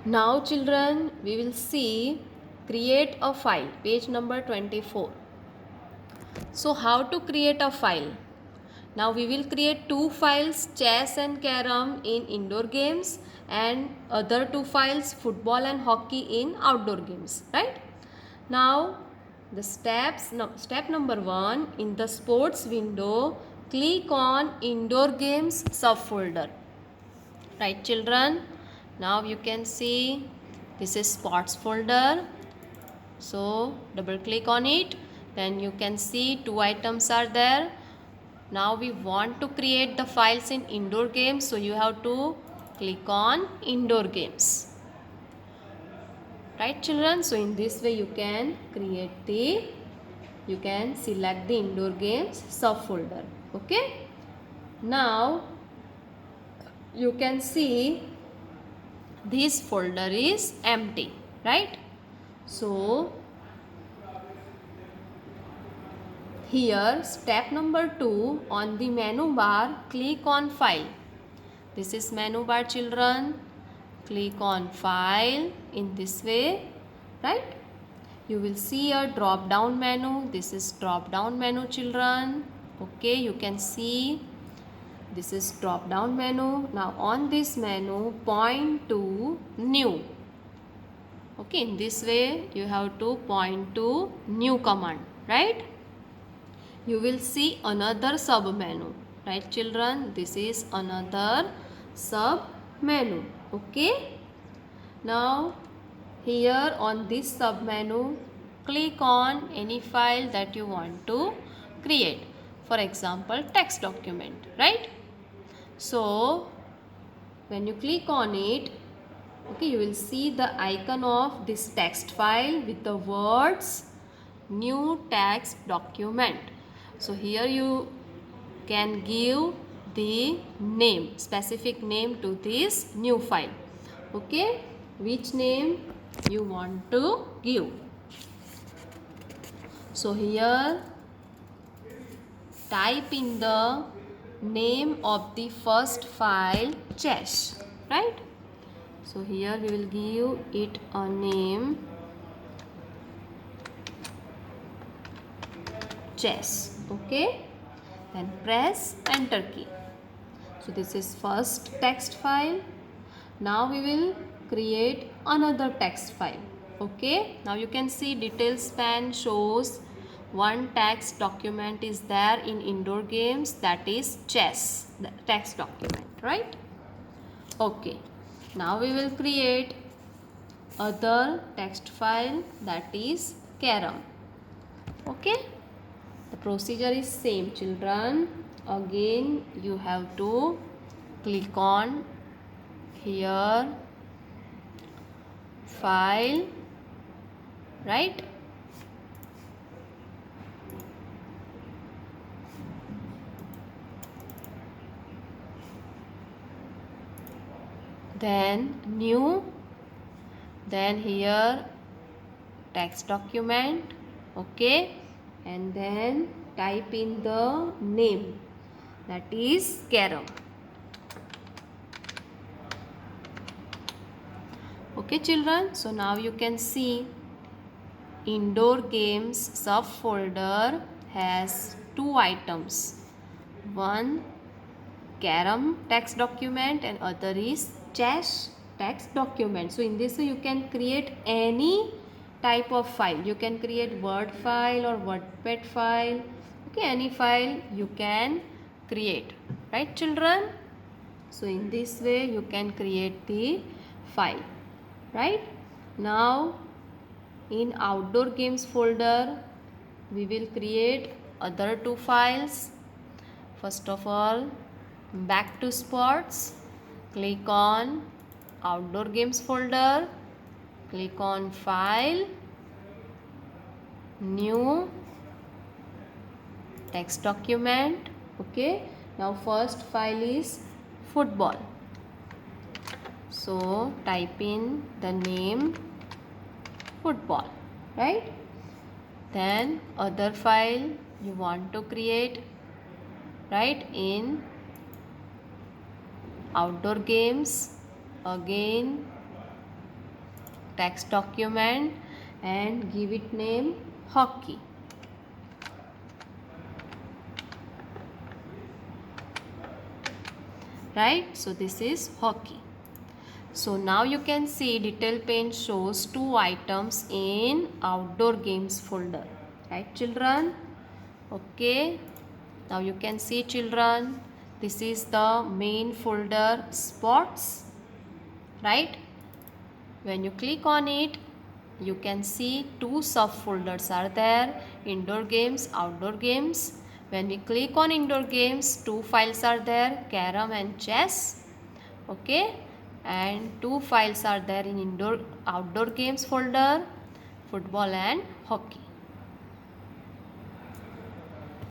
Now children, we will see create a file, page number 24. So how to create a file? Now we will create two files, chess and carom in indoor games, and other two files, football and hockey in outdoor games, right? Now the steps, step number 1, in the sports window, click on indoor games subfolder. Right children, now you can see this is sports folder. So double click on it, then you can see two items are there. Now we want to create the files in indoor games, so you have to click on indoor games. Right children, so in this way you can you can select the indoor games subfolder. Okay, now you can see this folder is empty, right? So here step number 2, on the menu bar click on file. This is menu bar children. Click on file in this way, right? You will see a drop down menu. This is drop down menu children. Okay, you can see this is drop down menu. Now on this menu point to new. Okay, in this way you have to point to new command, right? You will see another sub menu, right children? This is another sub menu. Okay, now here on this sub menu click on any file that you want to create, for example text document, right? So when you click on it, okay, you will see the icon of this text file with the words new text document. So here you can give the name, specific name to this new file. Okay, which name you want to give? So here type in the name of the first file, chess, right? So here we will give it a name, chess. Okay, then press enter key. So this is first text file. Now we will create another text file. Okay, now you can see detail span shows one text document is there in indoor games, that is chess, the text document, right? Okay, now we will create other text file, that is carom. Okay, the procedure is same children. Again you have to click on here file, right? Then new, then here text document. Okay, and then type in the name, that is carom. Okay children, so now you can see indoor games subfolder has two items, one carom text document and other is chess text document. So in this way you can create any type of file. You can create word file or wordpad file. Okay, any file you can create, right children? So in this way you can create the file, right? Now in outdoor games folder we will create other two files. First of all, back to sports, click on outdoor games folder, click on file, new text document. Okay, now first file is football, so type in the name football, right? Then other file you want to create, right, in outdoor games, again text document and give it name hockey. Right? So this is hockey. So now you can see detail pane shows 2 items in outdoor games folder. Right, children? Okay. Now you can see, children, this is the main folder sports. Right? When you click on it, you can see 2 subfolders are there, indoor games, outdoor games. When we click on indoor games, 2 files are there, carom and chess. Okay, and 2 files are there in outdoor games folder, football and hockey.